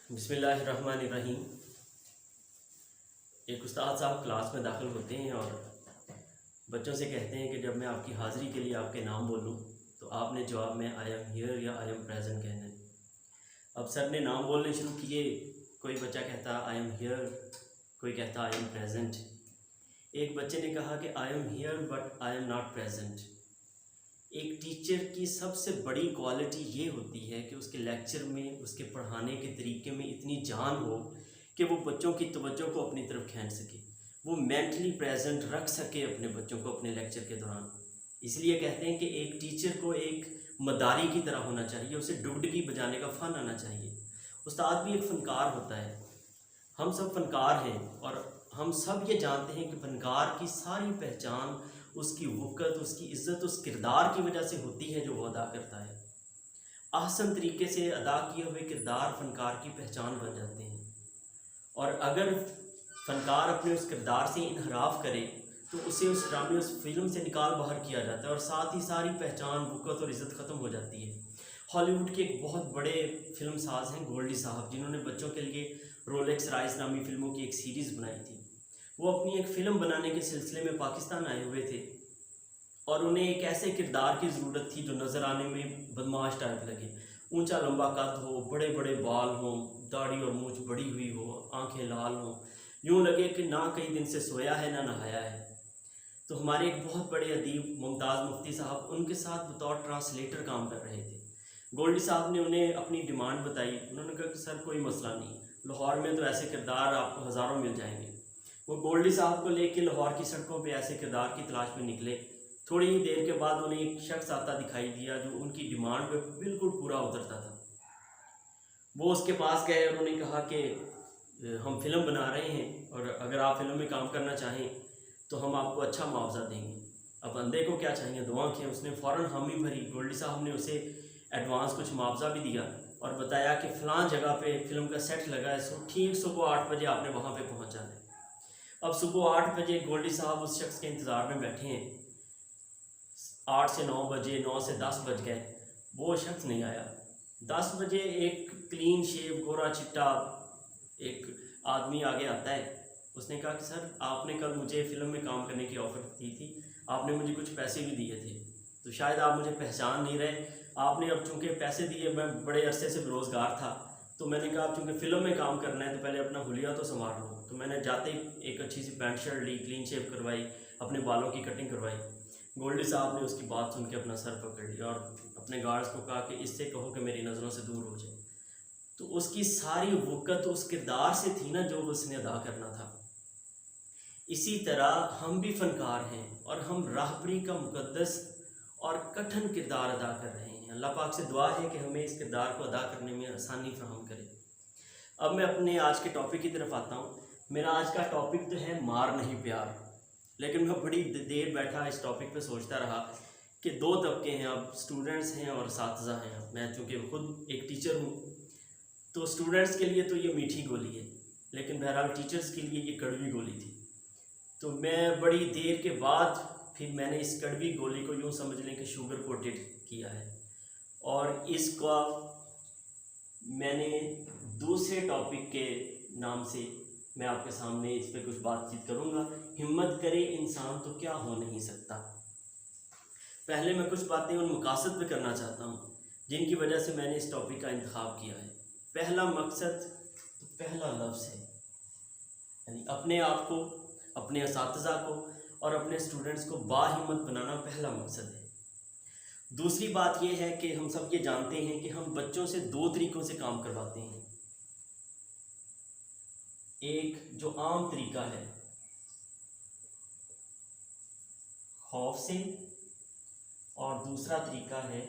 बिस्मिल्लाहिर्रहमानिर्रहीम। एक उस्ताद साहब क्लास में दाखिल होते हैं और बच्चों से कहते हैं कि जब मैं आपकी हाज़िरी के लिए आपके नाम बोलूं तो आपने जवाब में आई एम हियर या आई एम प्रेजेंट कहना है। अब सर ने नाम बोलने शुरू किए। कोई बच्चा कहता आई एम हियर, कोई कहता आई एम प्रेजेंट। एक बच्चे ने कहा कि I am here but I am not present. एक टीचर की सबसे बड़ी क्वालिटी ये होती है कि उसके लेक्चर में, उसके पढ़ाने के तरीके में इतनी जान हो कि वो बच्चों की तवज्जो को अपनी तरफ खींच सके, वो मेंटली प्रेजेंट रख सके अपने बच्चों को अपने लेक्चर के दौरान। इसलिए कहते हैं कि एक टीचर को एक मदारी की तरह होना चाहिए, उसे डुगडुगी बजाने का फ़न आना चाहिए। उस्ताद भी एक फ़नकार होता है। हम सब फ़नकार हैं और हम सब ये जानते हैं कि फ़नकार की सारी पहचान उसकी वक़्त, उसकी इज़्ज़त उस किरदार की वजह से होती है जो वो अदा करता है। आसान तरीके से अदा किए हुए किरदार फ़नकार की पहचान बन जाते हैं। और अगर फ़नकार अपने उस किरदार से इनहराफ करे तो उसे उस ड्रामे, उस फिल्म से निकाल बाहर किया जाता है और साथ ही सारी पहचान, वक़्त और इज़्ज़त ख़त्म हो जाती है। हॉलीवुड के एक बहुत बड़े फिल्म साज हैं गोल्डी साहब, जिन्होंने बच्चों के लिए रोलेक्स राइस नामी फ़िल्मों की एक सीरीज़ बनाई थी। वो अपनी एक फ़िल्म बनाने के सिलसिले में पाकिस्तान आए हुए थे और उन्हें एक ऐसे किरदार की ज़रूरत थी जो नज़र आने में बदमाश टाइप लगे। ऊंचा लंबा कद हो, बड़े बड़े बाल हों, दाढ़ी और मूंछ बड़ी हुई हो, आंखें लाल हों, यूँ लगे कि ना कई दिन से सोया है ना नहाया है। तो हमारे एक बहुत बड़े अदीब मुमताज़ मुफ्ती साहब उनके साथ बतौर ट्रांसलेटर काम कर रहे थे। गोल्डी साहब ने उन्हें अपनी डिमांड बताई। उन्होंने कहा कि सर कोई मसला नहीं, लाहौर में तो ऐसे किरदार आपको हज़ारों मिल जाएंगे। वो गोल्डी साहब को लेकर लाहौर की सड़कों पे ऐसे किरदार की तलाश में निकले। थोड़ी ही देर के बाद उन्हें एक शख्स आता दिखाई दिया जो उनकी डिमांड पे बिल्कुल पूरा उतरता था। वो उसके पास गए और उन्हें कहा कि हम फिल्म बना रहे हैं और अगर आप फिल्म में काम करना चाहें तो हम आपको अच्छा मुआवजा देंगे। अब बंदे को क्या चाहिए, दो आंखें। उसने फ़ौरन हामी भरी। गोल्डी साहब ने उसे एडवांस कुछ मुआवजा भी दिया और बताया कि फ़लाँ जगह पे फ़िल्म का सेट लगा है, सो ठीक सुबह 8 बजे आपने वहाँ पे पहुँच जाना है। अब सुबह 8 बजे गोल्डी साहब उस शख्स के इंतज़ार में बैठे हैं। 8 से 9 बजे, 9 से 10 बज गए, वो शख्स नहीं आया। 10 बजे एक क्लीन शेव, गोरा चिट्टा एक आदमी आगे आता है। उसने कहा कि सर आपने कल मुझे फ़िल्म में काम करने की ऑफ़र दी थी, आपने मुझे कुछ पैसे भी दिए थे, तो शायद आप मुझे पहचान नहीं रहे। आपने अब चूँकि पैसे दिए, मैं बड़े अरसे से बेरोज़गार था, तो मैंने कहा अब चूँकि फ़िल्म में काम करना है तो पहले अपना हुलिया तो संभाल लो। तो मैंने जाते ही एक अच्छी सी पैंट शर्ट ली, क्लीन शेव करवाई, अपने बालों की कटिंग करवाई। गोल्डी साहब ने उसकी बात सुन के अपना सर पकड़ लिया और अपने गार्ड्स को कहा कि इससे कहो कि मेरी नज़रों से दूर हो जाए। तो उसकी सारी वक़्त उस किरदार से थी ना जो उसने अदा करना था। इसी तरह हम भी फ़नकार हैं और हम राहबरी का मुक़द्दस और कठिन किरदार अदा कर रहे हैं। अल्लाह पाक से दुआ है कि हमें इस किरदार को अदा करने में आसानी फ़राहम करे। अब मैं अपने आज के टॉपिक की तरफ आता हूँ। मेरा आज का टॉपिक तो है मार नहीं प्यार। लेकिन मैं बड़ी देर बैठा इस टॉपिक पे सोचता रहा कि दो तबके हैं, अब स्टूडेंट्स हैं और असातिज़ा हैं। मैं चूँकि खुद एक टीचर हूँ तो स्टूडेंट्स के लिए तो ये मीठी गोली है, लेकिन बहरहाल टीचर्स के लिए ये कड़वी गोली थी। तो मैं बड़ी देर के बाद फिर मैंने इस कड़वी गोली को यूँ समझ लें कि शुगर कोटेड किया है और इसका मैंने दूसरे टॉपिक के नाम से मैं आपके सामने इस पर कुछ बातचीत करूँगा। हिम्मत करे इंसान तो क्या हो नहीं सकता। पहले मैं कुछ बातें उन मकासद पे करना चाहता हूँ जिनकी वजह से मैंने इस टॉपिक का इंतखाब किया है। पहला मकसद तो पहला लफ्ज़ है, यानी अपने आप को, अपने असातिज़ा को और अपने स्टूडेंट्स को बाहिम्मत बनाना पहला मकसद है। दूसरी बात यह है कि हम सब ये जानते हैं कि हम बच्चों से दो तरीक़ों से काम करवाते हैं। एक जो आम तरीका है खौफ से और दूसरा तरीका है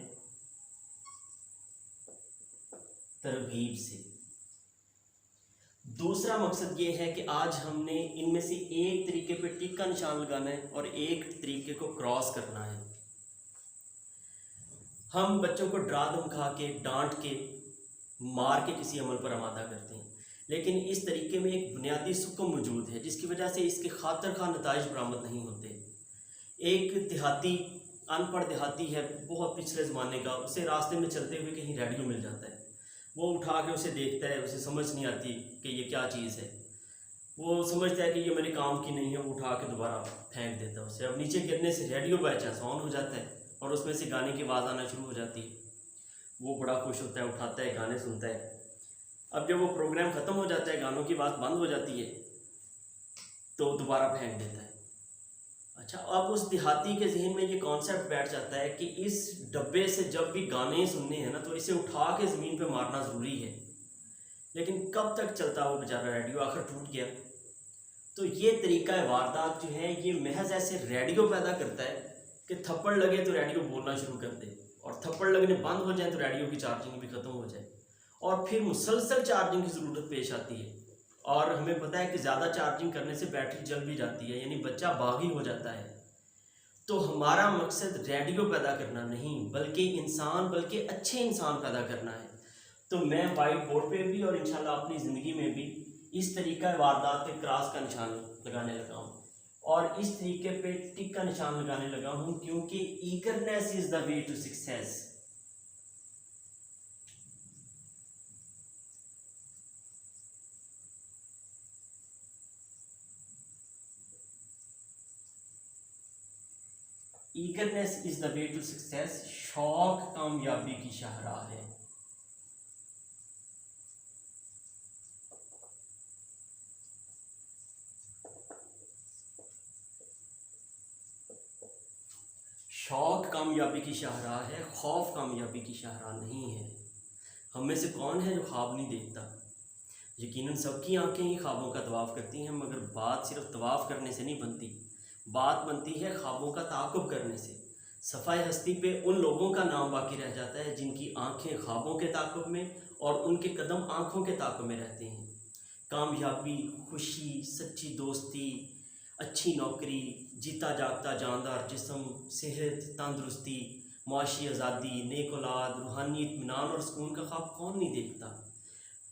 तरगीब से। दूसरा मकसद ये है कि आज हमने इनमें से एक तरीके पे टिक का निशान लगाना है और एक तरीके को क्रॉस करना है। हम बच्चों को डरा धमका के, डांट के, मार के किसी अमल पर आमादा करते हैं, लेकिन इस तरीके में एक बुनियादी सुकून मौजूद है जिसकी वजह से इसके खातिर खा नताइज बरामद नहीं होते। एक देहाती, अनपढ़ देहाती है, बहुत पिछले ज़माने का, उसे रास्ते में चलते हुए कहीं रेडियो मिल जाता है। वो उठा के उसे देखता है, उसे समझ नहीं आती कि ये क्या चीज़ है। वो समझता है कि ये मेरे काम की नहीं है, वो उठा के दोबारा फेंक देता है उसे। अब नीचे गिरने से रेडियो बाई चांस ऑन हो जाता है और उसमें से गाने की आवाज़ आना शुरू हो जाती है। वो बड़ा खुश होता है, उठाता है, गाने सुनता है। अब जब वो प्रोग्राम ख़त्म हो जाता है, गानों की बात बंद हो जाती है, तो दोबारा फेंक देता है। अच्छा, अब उस देहाती के जहन में ये कॉन्सेप्ट बैठ जाता है कि इस डब्बे से जब भी गाने सुनने हैं ना, तो इसे उठा के ज़मीन पे मारना ज़रूरी है। लेकिन कब तक चलता वो बेचारा रेडियो, आखिर टूट गया। तो ये तरीका वारदात जो है, ये महज ऐसे रेडियो पैदा करता है कि थप्पड़ लगे तो रेडियो बोलना शुरू कर दे, और थप्पड़ लगने बंद हो जाए तो रेडियो की चार्जिंग भी ख़त्म हो जाए, और फिर मुसलसल चार्जिंग की ज़रूरत पेश आती है। और हमें पता है कि ज़्यादा चार्जिंग करने से बैटरी जल भी जाती है, यानी बच्चा बागी हो जाता है। तो हमारा मकसद रेडियो पैदा करना नहीं, बल्कि अच्छे इंसान पैदा करना है। तो मैं वाइट बोर्ड पे भी और इंशाल्लाह अपनी ज़िंदगी में भी इस तरीका वारदात पे क्रॉस का निशान लगाने लगा हूँ, और इस तरीके पे टिक का निशान लगाने लगा हूँ, क्योंकि eagerness is the way to success. Eagerness is the way to success. शौक कामयाबी की शाहराह है। शौक कामयाबी की शाहराह है, खौफ कामयाबी की शाहराह नहीं है। हम में से कौन है जो ख्वाब नहीं देखता? यकीनन सबकी आंखें ही ख्वाबों का तवाफ़ करती हैं, मगर बात सिर्फ तवाफ़ करने से नहीं बनती, बात बनती है ख्वाबों का ताक़ुब करने से। सफ़ाए हस्ती पे उन लोगों का नाम बाकी रह जाता है जिनकी आंखें ख्वाबों के ताक़ुब में और उनके कदम आंखों के ताक़ुब में रहते हैं। कामयाबी, खुशी, सच्ची दोस्ती, अच्छी नौकरी, जीता जागता जानदार जिस्म, सेहत, तंदुरुस्ती, मुआशी आज़ादी, नेक औलाद, रूहानी इत्मीनान और सुकून का ख्वाब कौन नहीं देखता?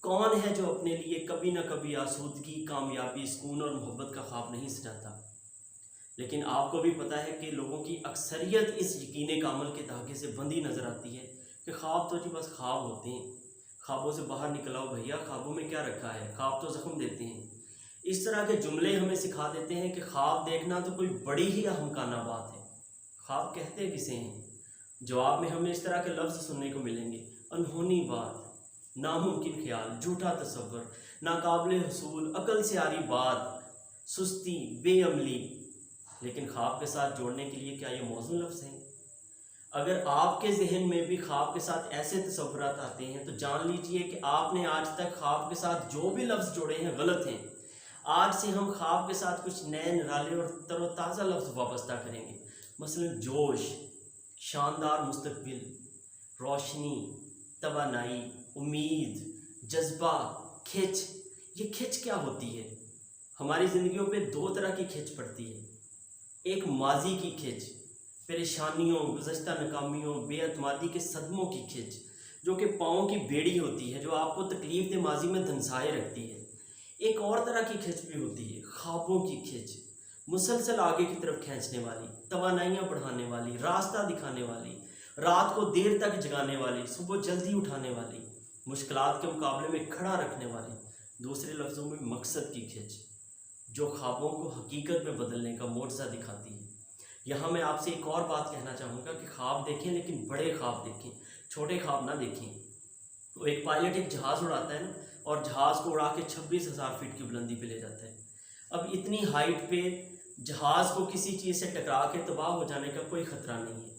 कौन है जो अपने लिए कभी ना कभी आसूदगी, कामयाबी, सुकून और मोहब्बत का ख्वाब नहीं सजाता? लेकिन आपको भी पता है कि लोगों की अक्सरियत इस यकीन कामल के धागे से बंधी नज़र आती है कि ख्वाब तो जी बस ख्वाब होते हैं, ख्वाबों से बाहर निकल आओ भैया, ख्वाबों में क्या रखा है, ख्वाब तो ज़ख्म देते हैं। इस तरह के जुमले हमें सिखा देते हैं कि ख्वाब देखना तो कोई बड़ी ही अहमकाना बात है। ख्वाब कहते किसे हैं? जवाब में हमें इस तरह के लफ्ज़ सुनने को मिलेंगे: अनहोनी बात, नामुमकिन ख्याल, झूठा तसव्वुर, नाकाबिल हुसूल, अकल से आरी बात, सुस्ती, बेअमली। लेकिन ख्वाब के साथ जोड़ने के लिए क्या ये मौजूद लफ्ज़ हैं? अगर आपके जहन में भी ख्वाब के साथ ऐसे तसव्वुरात आते हैं, तो जान लीजिए कि आपने आज तक ख्वाब के साथ जो भी लफ्ज़ जोड़े हैं गलत हैं। आज से हम ख्वाब के साथ कुछ नए निराले और तरोताज़ा लफ्ज़ वाबस्ता करेंगे। मसलन जोश, शानदार मुस्तकबिल, रोशनी, तवानाई, उम्मीद, जज्बा, खिंच। ये खिंच क्या होती है? हमारी ज़िंदगियों पे दो तरह की खिंच पड़ती है। एक माजी की खिंच, परेशानियों, गुज़श्ता नाकामियों, बेअतमादी के सदमों की खिंच, जो कि पाँव की बेड़ी होती है, जो आपको तकलीफ़ दे माजी में धंसाए रखती है। एक और तरह की खिंच भी होती है, ख्वाबों की खिंच, मुसलसल आगे की तरफ खींचने वाली, तवानाइयाँ बढ़ाने वाली, रास्ता दिखाने वाली, रात को देर तक जगाने वाली, सुबह जल्दी उठाने वाली, मुश्किलात के मुकाबले में खड़ा रखने वाली। दूसरे लफ्ज़ों में मकसद की खिंच, जो ख्वाबों को हकीकत में बदलने का मोर्चा दिखाती है। यहाँ मैं आपसे एक और बात कहना चाहूँगा कि ख्वाब देखें, लेकिन बड़े ख्वाब देखें, छोटे ख्वाब ना देखें। तो एक पायलट एक जहाज़ उड़ाता है ना, और जहाज़ को उड़ा के 26,000 फीट की बुलंदी पे ले जाता है। अब इतनी हाइट पे जहाज़ को किसी चीज़ से टकरा के तबाह हो जाने का कोई ख़तरा नहीं है।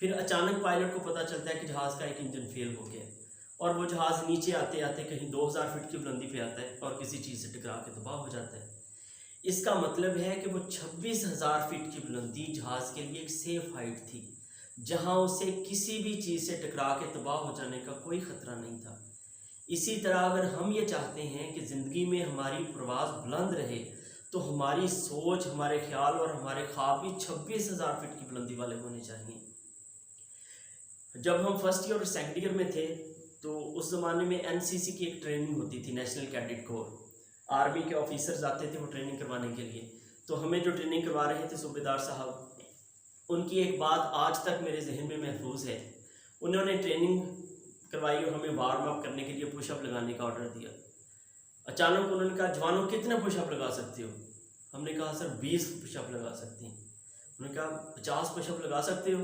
फिर अचानक पायलट को पता चलता है कि जहाज़ का एक इंजन फेल हो गया, और वो जहाज़ नीचे आते आते कहीं 2,000 फीट की बुलंदी पे आता है और किसी चीज़ से टकरा के तबाह हो जाता है। इसका मतलब है कि वो 26,000 फीट की बुलंदी जहाज़ के लिए एक सेफ हाइट थी, जहां उसे किसी भी चीज़ से टकरा के तबाह हो जाने का कोई ख़तरा नहीं था। इसी तरह अगर हम ये चाहते हैं कि ज़िंदगी में हमारी परवाज़ बुलंद रहे, तो हमारी सोच, हमारे ख्याल और हमारे ख्वाब भी 26,000 फीट की बुलंदी वाले होने चाहिए। जब हम फर्स्ट ईयर और सेकंड ईयर में थे, तो उस ज़माने में एनसीसी की एक ट्रेनिंग होती थी, नेशनल कैडेट कोर। आर्मी के ऑफिसर्स आते थे वो ट्रेनिंग करवाने के लिए। तो हमें जो ट्रेनिंग करवा रहे थे सूबेदार साहब, उनकी एक बात आज तक मेरे जहन में महफूज है। उन्होंने ट्रेनिंग करवाई और हमें वार्म अप करने के लिए पुशअप लगाने का ऑर्डर दिया। अचानक उन्होंने कहा जवानों कितने पुशअप लगा सकते हो? हमने कहा सर 20 पुशअप लगा सकते हैं। उन्होंने कहा 50 पुशअप लगा सकते हो?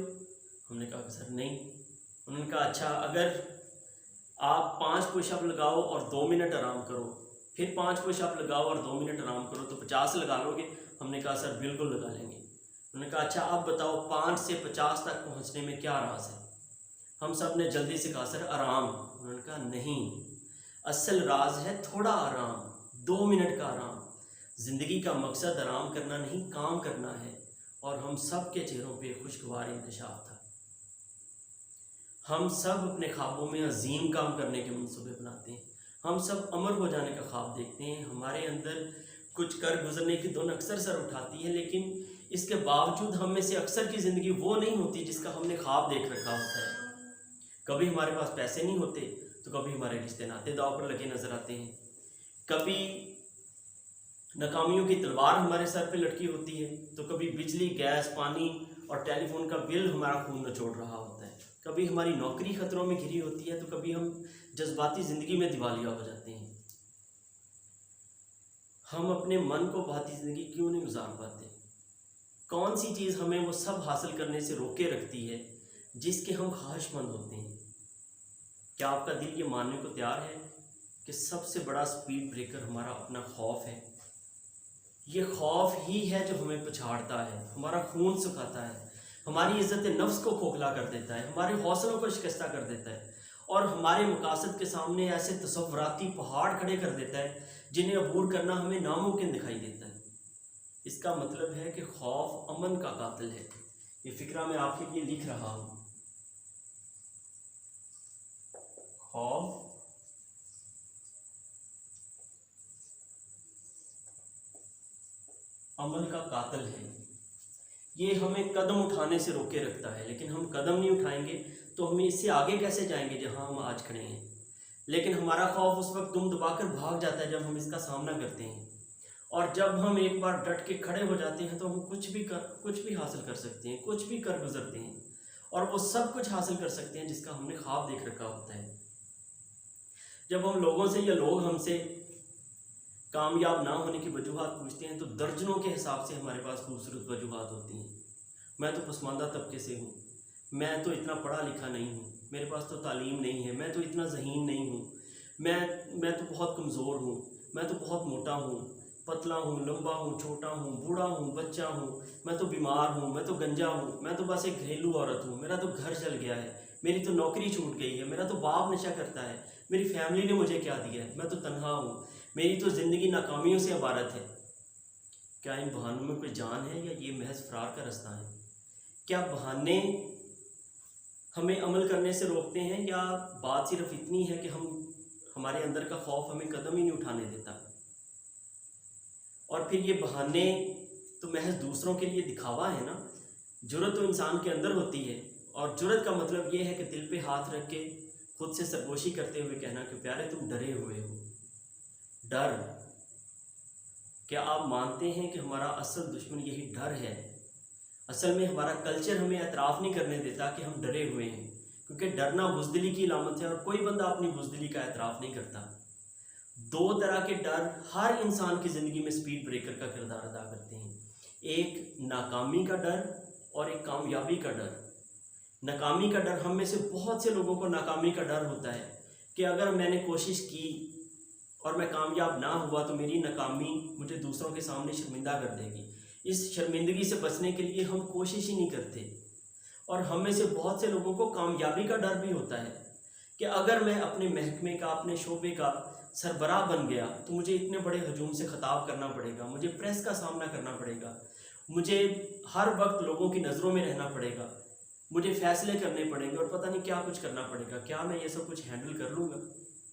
हमने कहा सर नहीं। उन्होंने कहा अच्छा अगर आप 5 पुशअप लगाओ और 2 मिनट आराम करो, फिर 5 पुशअप लगाओ और 2 मिनट आराम करो तो 50 लगा लोगे? हमने कहा सर बिल्कुल लगा लेंगे। उन्होंने कहा अच्छा अब बताओ 5 से 50 तक पहुंचने में क्या राज है? हम सब ने जल्दी से कहा सर आराम। उन्होंने कहा नहीं, असल राज है थोड़ा आराम, 2 मिनट का आराम। ज़िंदगी का मकसद आराम करना नहीं, काम करना है। और हम सब के चेहरों पे खुशगवार इंकशाफ था। हम सब अपने ख्वाबों में अजीम काम करने के मंसूबे बनाते हैं। हम सब अमर हो जाने का ख्वाब देखते हैं। हमारे अंदर कुछ कर गुजरने की धुन अक्सर सर उठाती है, लेकिन इसके बावजूद हम में से अक्सर की ज़िंदगी वो नहीं होती जिसका हमने ख्वाब देख रखा होता है। कभी हमारे पास पैसे नहीं होते तो कभी हमारे रिश्ते नाते दाव पर लगे नजर आते हैं। कभी नाकामियों की तलवार हमारे सर पे लटकी होती है तो कभी बिजली, गैस, पानी और टेलीफोन का बिल हमारा खून नचोड़ रहा होता है। कभी हमारी नौकरी खतरों में घिरी होती है तो कभी हम जज्बाती ज़िंदगी में दिवालिया हो जाते हैं। हम अपने मन को बहती ज़िंदगी क्यों नहीं गुजार पाते? कौन सी चीज़ हमें वो सब हासिल करने से रोके रखती है जिसके हम ख्वाहिशमंद होते हैं? क्या आपका दिल ये मानने को तैयार है कि सबसे बड़ा स्पीड ब्रेकर हमारा अपना खौफ है? ये खौफ ही है जो हमें पछाड़ता है, हमारा खून सुखाता है, हमारी इज्जत नफ्स को खोखला कर देता है, हमारे हौसलों को शिकस्ता कर देता है और हमारे मकासद के सामने ऐसे तसव्वुराती पहाड़ खड़े कर देता है जिन्हें अबूर करना हमें नामुमकिन दिखाई देता है। इसका मतलब है कि खौफ अमन का कातिल है। ये फिक्रा मैं आपके लिए लिख रहा हूँ। खौफ अमन का कातिल है। ये हमें कदम उठाने से रोके रखता है, लेकिन हम कदम नहीं उठाएंगे तो हम इससे आगे कैसे जाएंगे जहां हम आज खड़े हैं। लेकिन हमारा खौफ उस वक्त दुम दबाकर भाग जाता है जब हम इसका सामना करते हैं। और जब हम एक बार डट के खड़े हो जाते हैं तो हम कुछ भी हासिल कर सकते हैं, कुछ भी कर गुजरते हैं और वो सब कुछ हासिल कर सकते हैं जिसका हमने ख्वाब देख रखा होता है। जब हम लोगों से या लोग हमसे कामयाब ना होने की वजूहात पूछते हैं तो दर्जनों के हिसाब से हमारे पास खूबसूरत वजूहात होती हैं। मैं तो पसमानदा तबके से हूँ, मैं तो इतना पढ़ा लिखा नहीं हूँ, मेरे पास तो तालीम नहीं है, मैं तो इतना ज़हीन नहीं हूँ, मैं तो बहुत कमज़ोर हूँ, मैं तो बहुत मोटा हूँ, पतला हूँ, लंबा हूँ, छोटा हूँ, बूढ़ा हूँ, बच्चा हूँ, मैं तो बीमार हूँ, मैं तो गंजा हूँ, मैं तो बस एक घरेलू औरत हूँ, मेरा तो घर चल गया है, मेरी तो नौकरी छूट गई है, मेरा तो बाप नशा करता है, मेरी फैमिली ने मुझे क्या दिया है, मैं तो तन्हा हूँ, मेरी तो ज़िंदगी नाकामियों से इबारत है। क्या इन बहानों में कोई जान है या ये महज फरार का रास्ता है? क्या बहाने हमें अमल करने से रोकते हैं या बात सिर्फ इतनी है कि हमारे अंदर का खौफ हमें कदम ही नहीं उठाने देता? और फिर ये बहाने तो महज दूसरों के लिए दिखावा है ना। जुर्रत तो इंसान के अंदर होती है और जुर्रत का मतलब ये है कि दिल पे हाथ रख के खुद से सरगोशी करते हुए कहना कि प्यारे तुम डरे हुए हो। डर, क्या आप मानते हैं कि हमारा असल दुश्मन यही डर है? असल में हमारा कल्चर हमें एतराफ़ नहीं करने देता कि हम डरे हुए हैं, क्योंकि डरना बुज़दिली की अलामत है और कोई बंदा अपनी बुज़दिली का एतराफ़ नहीं करता। 2 तरह के डर हर इंसान की ज़िंदगी में स्पीड ब्रेकर का किरदार अदा करते हैं। एक नाकामी का डर और एक कामयाबी का डर। नाकामी का डर, हम में से बहुत से लोगों को नाकामी का डर होता है कि अगर मैंने कोशिश की और मैं कामयाब ना हुआ तो मेरी नाकामी मुझे दूसरों के सामने शर्मिंदा कर देगी। इस शर्मिंदगी से बचने के लिए हम कोशिश ही नहीं करते। और हम में से बहुत से लोगों को कामयाबी का डर भी होता है कि अगर मैं अपने महकमे का, अपने शोबे का सरबराह बन गया तो मुझे इतने बड़े हजूम से ख़ताब करना पड़ेगा, मुझे प्रेस का सामना करना पड़ेगा, मुझे हर वक्त लोगों की नज़रों में रहना पड़ेगा, मुझे फ़ैसले करने पड़ेंगे और पता नहीं क्या कुछ करना पड़ेगा। क्या मैं ये सब कुछ हैंडल कर लूँगा?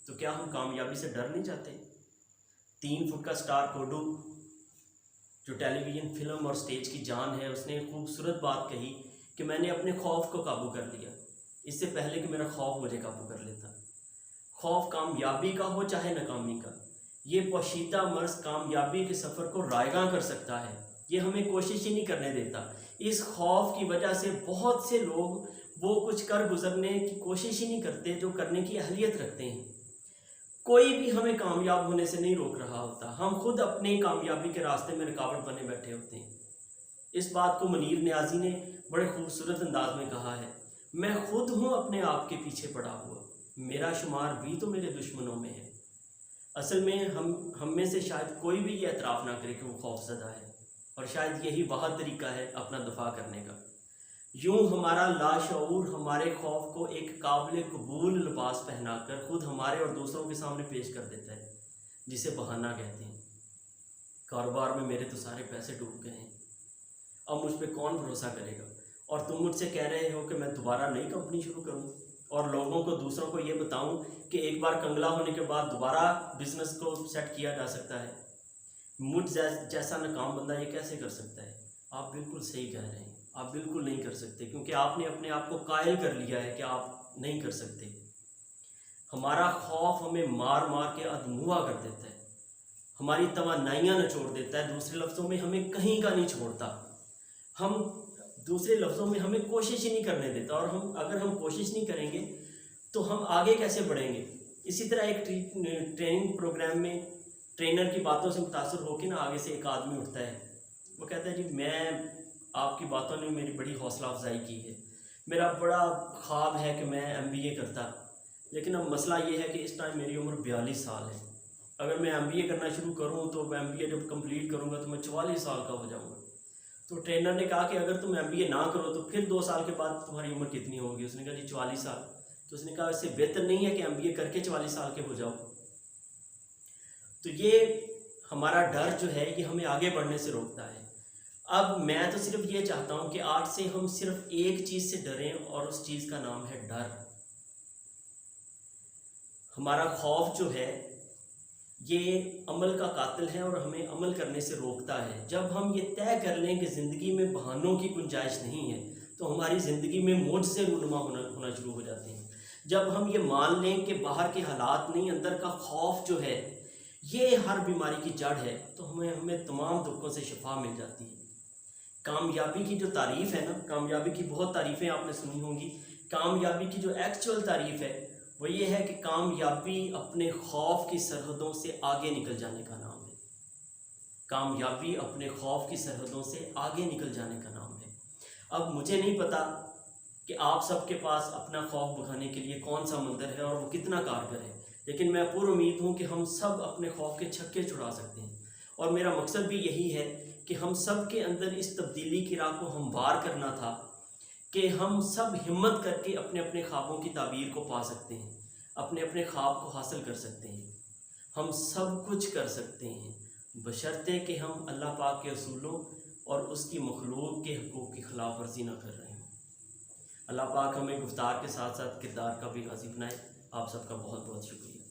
तो क्या हम कामयाबी से डर नहीं जाते? 3 फुट का स्टार कोडू जो टेलीविज़न, फिल्म और स्टेज की जान है, उसने खूबसूरत बात कही कि मैंने अपने खौफ को काबू कर लिया इससे पहले कि मेरा खौफ मुझे काबू कर लेता। खौफ कामयाबी का हो चाहे नाकामी का, ये पोशीदा मर्ज कामयाबी के सफ़र को रायगां कर सकता है। ये हमें कोशिश ही नहीं करने देता। इस खौफ की वजह से बहुत से लोग वो कुछ कर गुजरने की कोशिश ही नहीं करते जो करने की अहलियत रखते हैं। कोई भी हमें कामयाब होने से नहीं रोक रहा होता, हम खुद अपनी कामयाबी के रास्ते में रुकावट बने बैठे होते हैं। इस बात को मुनीर नियाज़ी ने बड़े खूबसूरत अंदाज में कहा है, मैं खुद हूँ अपने आप के पीछे पड़ा हुआ, मेरा शुमार भी तो मेरे दुश्मनों में है। असल में हम में से शायद कोई भी ये एतराफ़ ना करे कि वो खौफज़दा है, और शायद यही वह तरीका है अपना दफा करने का। यूं हमारा लाशऊर हमारे खौफ को एक काबिल कबूल लिबास पहनाकर खुद हमारे और दूसरों के सामने पेश कर देता है, जिसे बहाना कहते हैं। कारोबार में मेरे तो सारे पैसे डूब गए हैं, अब मुझ पर कौन भरोसा करेगा, और तुम मुझसे कह रहे हो कि मैं दोबारा नई कंपनी शुरू करूं और लोगों को, दूसरों को ये बताऊं कि एक बार कंगला होने के बाद दोबारा बिजनेस को सेट किया जा सकता है। मुझ जैसा नाकाम बंदा ये कैसे कर सकता है? आप बिल्कुल सही कह रहे हैं, आप बिल्कुल नहीं कर सकते, क्योंकि आपने अपने आप को कायल कर लिया है कि आप नहीं कर सकते। हमारा खौफ हमें मार मार के अधमुआ कर देता है, हमारी तवानाइयाँ निचोड़ देता है, दूसरे लफ्ज़ों में हमें कहीं का नहीं छोड़ता। हम दूसरे लफ्ज़ों में हमें कोशिश ही नहीं करने देता, और अगर हम कोशिश नहीं करेंगे तो हम आगे कैसे बढ़ेंगे। इसी तरह एक ट्रेनिंग प्रोग्राम में ट्रेनर की बातों से मुतासर होकर ना आगे से एक आदमी उठता है, वो कहता है, जी मैं, आपकी बातों ने मेरी बड़ी हौसला अफजाई की है, मेरा बड़ा ख्वाब है कि मैं MBA करता, लेकिन अब मसला ये है कि इस टाइम मेरी उम्र 42 साल है। अगर मैं MBA करना शुरू करूँ तो MBA जब कंप्लीट करूँगा तो मैं 44 साल का हो जाऊँगा। तो ट्रेनर ने कहा कि अगर तुम MBA ना करो तो फिर 2 साल के बाद तुम्हारी उम्र कितनी होगी? उसने कहा, जी 44 साल। तो उसने कहा, इससे बेहतर नहीं है कि MBA करके 44 साल के हो जाओ। तो ये हमारा डर जो है ये हमें आगे बढ़ने से रोकता है। अब मैं तो सिर्फ ये चाहता हूँ कि आज से हम सिर्फ एक चीज़ से डरें, और उस चीज़ का नाम है डर। हमारा खौफ जो है ये अमल का कातिल है और हमें अमल करने से रोकता है। जब हम ये तय कर लें कि ज़िंदगी में बहानों की गुंजाइश नहीं है, तो हमारी ज़िंदगी में मौज से रूनुमा होना शुरू हो जाते हैं। जब हम ये मान लें कि बाहर के हालात नहीं, अंदर का खौफ जो है ये हर बीमारी की जड़ है, तो हमें तमाम दुखों से शिफा मिल जाती है। कामयाबी की जो तारीफ़ है ना, कामयाबी की बहुत तारीफ़ें आपने सुनी होंगी। कामयाबी की जो एक्चुअल तारीफ़ है वो ये है कि कामयाबी अपने खौफ की सरहदों से आगे निकल जाने का नाम है। कामयाबी अपने खौफ की सरहदों से आगे निकल जाने का नाम है। अब मुझे नहीं पता कि आप सबके पास अपना खौफ भगाने के लिए कौन सा मंदिर है और वो कितना कारगर है, लेकिन मैं पूरी उम्मीद हूँ कि हम सब अपने खौफ के छक्के छुड़ा सकते हैं। और मेरा मकसद भी यही है कि हम सब के अंदर इस तब्दीली की राह को हमवार करना था कि हम सब हिम्मत करके अपने अपने ख्वाबों की ताबीर को पा सकते हैं, अपने अपने ख्वाब को हासिल कर सकते हैं। हम सब कुछ कर सकते हैं, बशर्ते कि हम अल्लाह पाक के असूलों और उसकी मखलूक के हकूक़ की खिलाफ वर्जी न कर रहे हों। अल्लाह पाक हमें गुफ्तार के साथ साथ किरदार का भी हाज़िर बनाए। आप सबका बहुत बहुत शुक्रिया।